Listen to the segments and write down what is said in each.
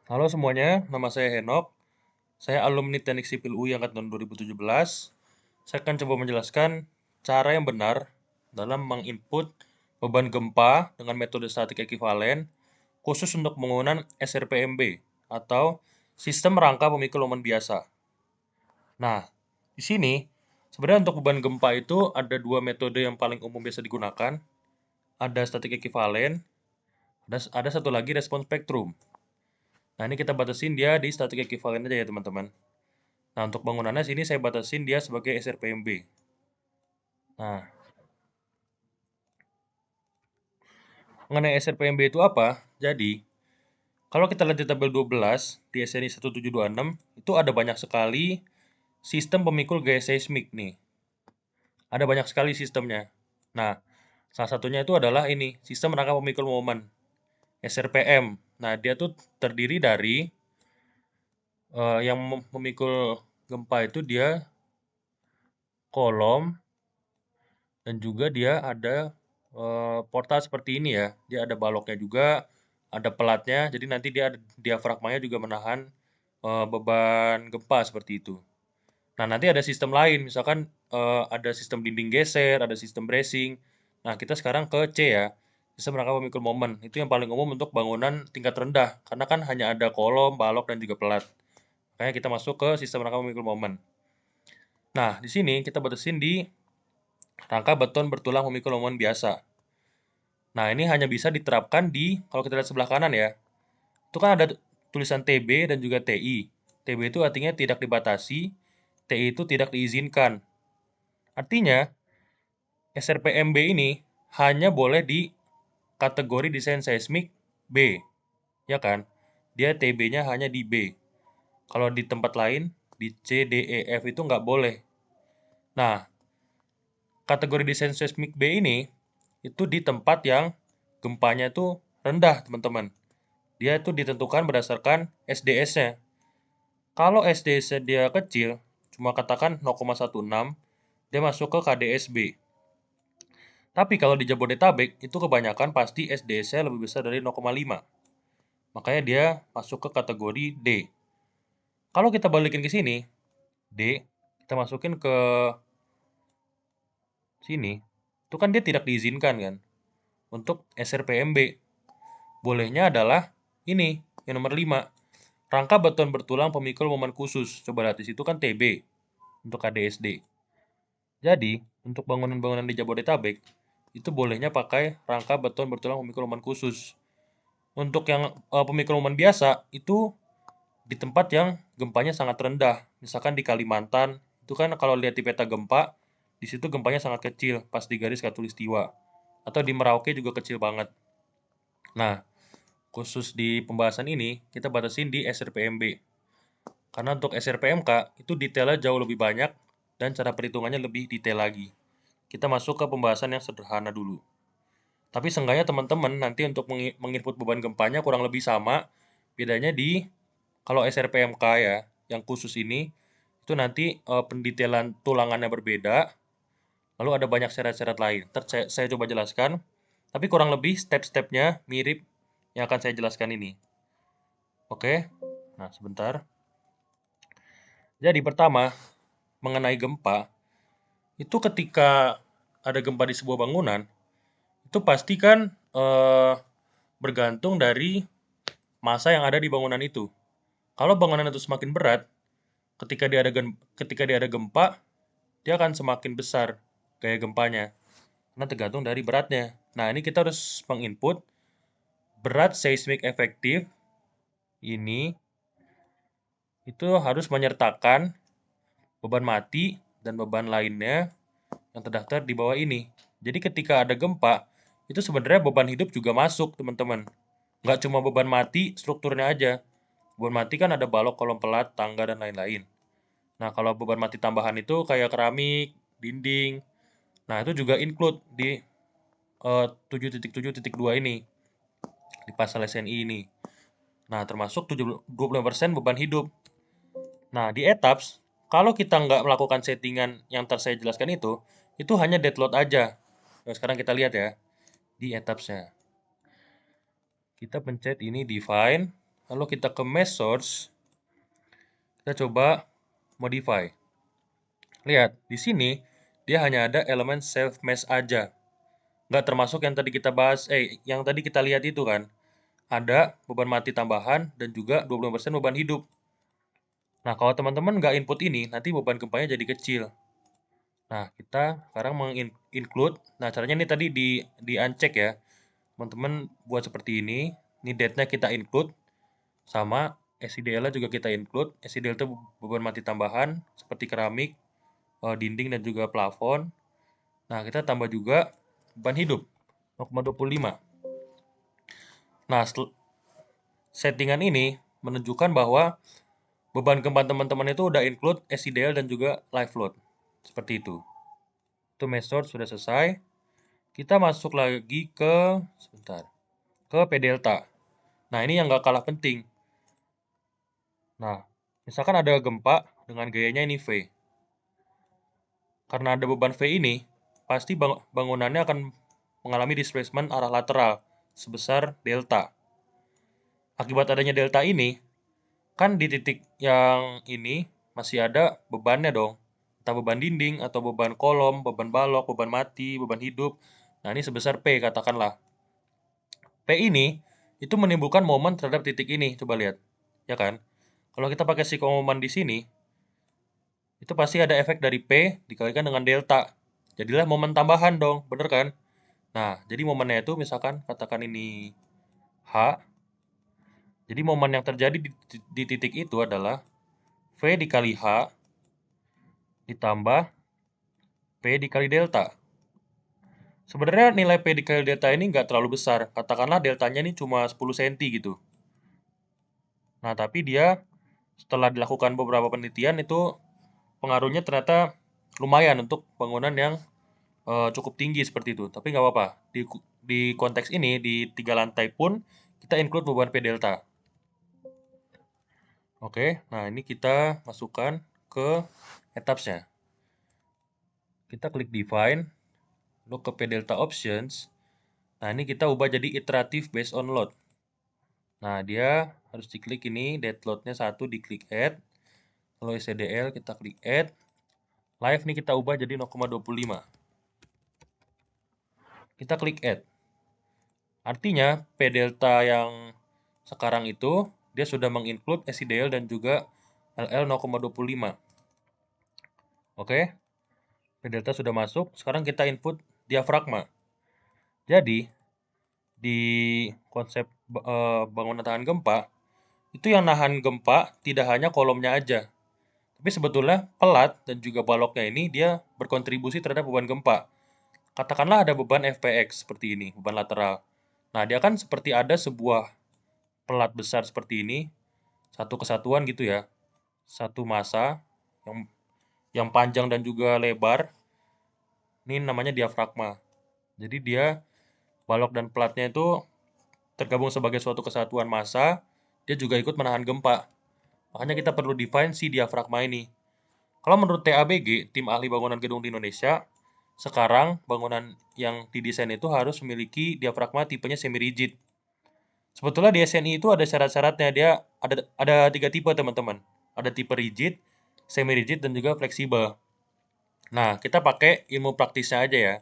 Halo semuanya, nama saya Henok. Saya alumni Teknik Sipil UI angkatan 2017. Saya akan coba menjelaskan cara yang benar dalam menginput beban gempa dengan metode statik ekuivalen khusus untuk penggunaan SRPMB atau sistem rangka pemikul momen biasa. Nah, di sini sebenarnya untuk beban gempa itu ada dua metode yang paling umum biasa digunakan. Ada statik ekuivalen, ada satu lagi respons spektrum. Nah, ini kita batasin dia di statik ekuivalen aja ya, teman-teman. Nah, untuk bangunannya sini saya batasin dia sebagai SRPMB. Nah, mengenai SRPMB itu apa? Jadi, kalau kita lihat di tabel 12 di SNI 1726, itu ada banyak sekali sistem pemikul gaya seismik nih. Ada banyak sekali sistemnya. Nah, salah satunya itu adalah ini, sistem rangka pemikul momen, SRPM. Nah, dia tuh terdiri dari yang memikul gempa itu dia kolom, dan juga dia ada portal seperti ini ya. Dia ada baloknya juga, ada pelatnya. Jadi nanti dia ada diafragmanya juga menahan beban gempa seperti itu. Nah, nanti ada sistem lain, misalkan ada sistem dinding geser, ada sistem bracing. Nah, kita sekarang ke C ya, sistem rangka pemikul momen. Itu yang paling umum untuk bangunan tingkat rendah, karena kan hanya ada kolom, balok, dan juga pelat. Makanya kita masuk ke sistem rangka pemikul momen. Nah, di sini kita batasin di rangka beton bertulang pemikul momen biasa. Nah, ini hanya bisa diterapkan di, kalau kita lihat sebelah kanan ya, itu kan ada tulisan TB dan juga TI. TB itu artinya tidak dibatasi, TI itu tidak diizinkan. Artinya, SRPMB ini hanya boleh di kategori desain seismik B, ya kan? Dia TB-nya hanya di B. Kalau di tempat lain, di C, D, E, F itu nggak boleh. Nah, kategori desain seismik B ini, itu di tempat yang gempanya itu rendah, teman-teman. Dia itu ditentukan berdasarkan SDS-nya. Kalau SDS-nya dia kecil, cuma katakan 0,16, dia masuk ke KDSB. Tapi kalau di Jabodetabek, itu kebanyakan pasti SDS-nya lebih besar dari 0,5. Makanya dia masuk ke kategori D. Kalau kita balikin ke sini, D, kita masukin ke sini, itu kan dia tidak diizinkan kan untuk SRPMB. Bolehnya adalah ini, yang nomor 5. Rangka beton bertulang pemikul momen khusus. Coba lihat di situ kan TB untuk KDSD. Jadi, untuk bangunan-bangunan di Jabodetabek, itu bolehnya pakai rangka beton bertulang pemikul momen khusus. Untuk yang pemikul momen biasa, itu di tempat yang gempanya sangat rendah. Misalkan di Kalimantan, itu kan kalau lihat di peta gempa, di situ gempanya sangat kecil pas di garis khatulistiwa. Atau di Merauke juga kecil banget. Nah, khusus di pembahasan ini, kita batasin di SRPMB. Karena untuk SRPMK, itu detailnya jauh lebih banyak dan cara perhitungannya lebih detail lagi. Kita masuk ke pembahasan yang sederhana dulu. Tapi seenggaknya teman-teman nanti untuk menginput beban gempanya kurang lebih sama. Bedanya di kalau SRPMK ya, yang khusus ini, itu nanti pendetailan tulangannya berbeda. Lalu ada banyak syarat-syarat lain. Ntar saya coba jelaskan. Tapi kurang lebih step-stepnya mirip yang akan saya jelaskan ini. Oke, nah sebentar. Jadi pertama, mengenai gempa, itu ketika ada gempa di sebuah bangunan, itu pasti kan bergantung dari massa yang ada di bangunan itu. Kalau bangunan itu semakin berat, ketika dia ada gempa, dia akan semakin besar gaya gempanya. Karena tergantung dari beratnya. Nah, ini kita harus menginput berat seismik efektif ini itu harus menyertakan beban mati dan beban lainnya yang terdaftar di bawah ini. Jadi ketika ada gempa, itu sebenarnya beban hidup juga masuk, teman-teman. Nggak cuma beban mati strukturnya aja. Beban mati kan ada balok, kolom pelat, tangga, dan lain-lain. Nah, kalau beban mati tambahan itu kayak keramik, dinding. Nah, itu juga include di 7.7.2 ini, di pasal SNI ini. Nah, termasuk 25% beban hidup. Nah, di etaps, kalau kita nggak melakukan settingan yang tadi saya jelaskan itu hanya dead load aja. Nah, sekarang kita lihat ya, di etapsnya. Kita pencet ini define, lalu kita ke mesh source, kita coba modify. Lihat, di sini dia hanya ada elemen self mesh aja. Nggak termasuk yang tadi kita bahas, yang tadi kita lihat itu kan. Ada beban mati tambahan dan juga 20% beban hidup. Nah, kalau teman-teman nggak input ini, nanti beban gempanya jadi kecil. Nah, kita sekarang menginclude, nah caranya ini tadi di uncheck ya. Teman-teman buat seperti ini date-nya kita include, sama SIDL-nya juga kita include. SIDL itu beban mati tambahan, seperti keramik, dinding dan juga plafon. Nah, kita tambah juga beban hidup, 0,25. Nah, settingan ini menunjukkan bahwa beban gempa teman-teman itu udah include SIDL dan juga live load. Seperti itu. Itu mesh sudah selesai. Kita masuk lagi ke, ke P delta. Nah, ini yang nggak kalah penting. Nah, misalkan ada gempa dengan gayanya ini V. Karena ada beban V ini, pasti bangunannya akan mengalami displacement arah lateral sebesar delta. Akibat adanya delta ini, kan di titik yang ini masih ada bebannya dong. Entah beban dinding, atau beban kolom, beban balok, beban mati, beban hidup. Nah, ini sebesar P katakanlah. P ini itu menimbulkan momen terhadap titik ini, coba lihat. Ya kan? Kalau kita pakai psikomomen di sini, itu pasti ada efek dari P dikalikan dengan delta. Jadilah momen tambahan dong, bener kan? Nah, jadi momennya itu misalkan katakan ini H. Jadi momen yang terjadi di titik itu adalah V dikali H ditambah P dikali delta. Sebenarnya nilai P dikali delta ini nggak terlalu besar. Katakanlah deltanya ini cuma 10 cm gitu. Nah, tapi dia setelah dilakukan beberapa penelitian itu pengaruhnya ternyata lumayan untuk bangunan yang cukup tinggi seperti itu. Tapi nggak apa-apa. Di konteks ini, di 3 lantai pun kita include beban P delta. Oke, nah ini kita masukkan ke etapsnya. Kita klik define, lalu ke P delta options. Nah, ini kita ubah jadi iteratif based on load. Nah, dia harus diklik ini, dead load-nya 1 diklik add. Kalau SCDL kita klik add. Live nih kita ubah jadi 0,25. Kita klik add. Artinya P delta yang sekarang itu dia sudah menginclude SIDL dan juga LL 0,25. Oke. P delta sudah masuk. Sekarang kita input diafragma. Jadi di konsep bangunan tahan gempa itu yang nahan gempa tidak hanya kolomnya aja, tapi sebetulnya pelat dan juga baloknya ini dia berkontribusi terhadap beban gempa. Katakanlah ada beban FPX seperti ini, beban lateral. Nah, dia kan seperti ada sebuah pelat besar seperti ini, satu kesatuan gitu ya, satu massa yang panjang dan juga lebar. Ini namanya diafragma. Jadi dia balok dan pelatnya itu tergabung sebagai suatu kesatuan massa, dia juga ikut menahan gempa. Makanya kita perlu define si diafragma ini. Kalau menurut TABG, tim ahli bangunan gedung di Indonesia, sekarang bangunan yang didesain itu harus memiliki diafragma tipenya semi-rigid. Sebetulnya di SNI itu ada syarat-syaratnya, dia ada 3 tipe teman-teman. Ada tipe rigid, semi-rigid, dan juga fleksibel. Nah, kita pakai ilmu praktisnya aja ya,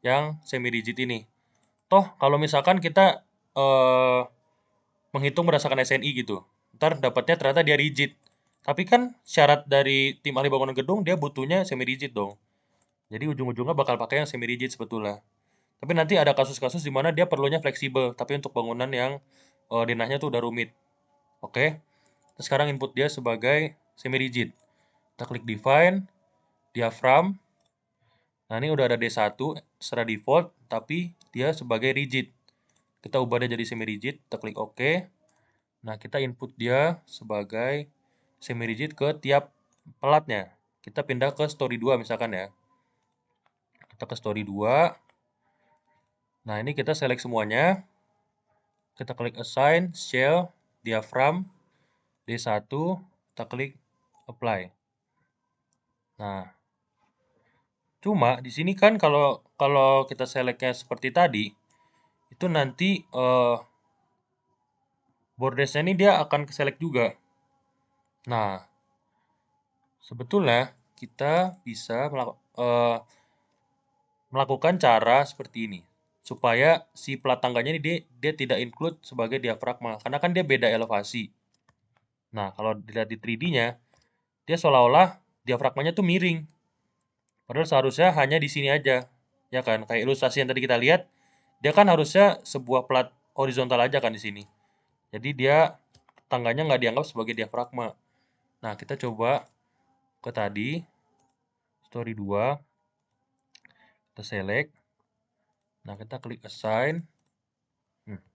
yang semi-rigid ini. Toh, kalau misalkan kita menghitung berdasarkan SNI gitu, ntar dapatnya ternyata dia rigid. Tapi kan syarat dari tim ahli bangunan gedung dia butuhnya semi rigid dong. Jadi ujung-ujungnya bakal pakai yang semi rigid sebetulnya. Tapi nanti ada kasus-kasus di mana dia perlunya fleksibel, tapi untuk bangunan yang denahnya tuh udah rumit. Oke. Terus sekarang input dia sebagai semi rigid. Kita klik define, diaphragm. Nah, ini udah ada D1 secara default, tapi dia sebagai rigid. Kita ubah dia jadi semi rigid, kita klik OK. Nah, kita input dia sebagai semi rigid ke tiap pelatnya. Kita pindah ke story 2 misalkan ya. Kita ke story 2. Nah, ini kita select semuanya. Kita klik assign, shell, diaphragm, D1, kita klik apply. Nah, cuma di sini kan kalau kita selectnya seperti tadi, itu nanti bordesnya ini dia akan ke-select juga. Nah, sebetulnya kita bisa melakukan cara seperti ini supaya si plat tangganya ini dia tidak include sebagai diafragma karena kan dia beda elevasi. Nah, kalau dilihat di 3D-nya, dia seolah-olah diafragmanya tuh miring. Padahal seharusnya hanya di sini aja. Ya kan? Kayak ilustrasi yang tadi kita lihat, dia kan harusnya sebuah plat horizontal aja kan di sini. Jadi dia tangganya nggak dianggap sebagai diafragma. Nah, kita coba ke tadi, story 2, kita select. Nah, kita klik assign.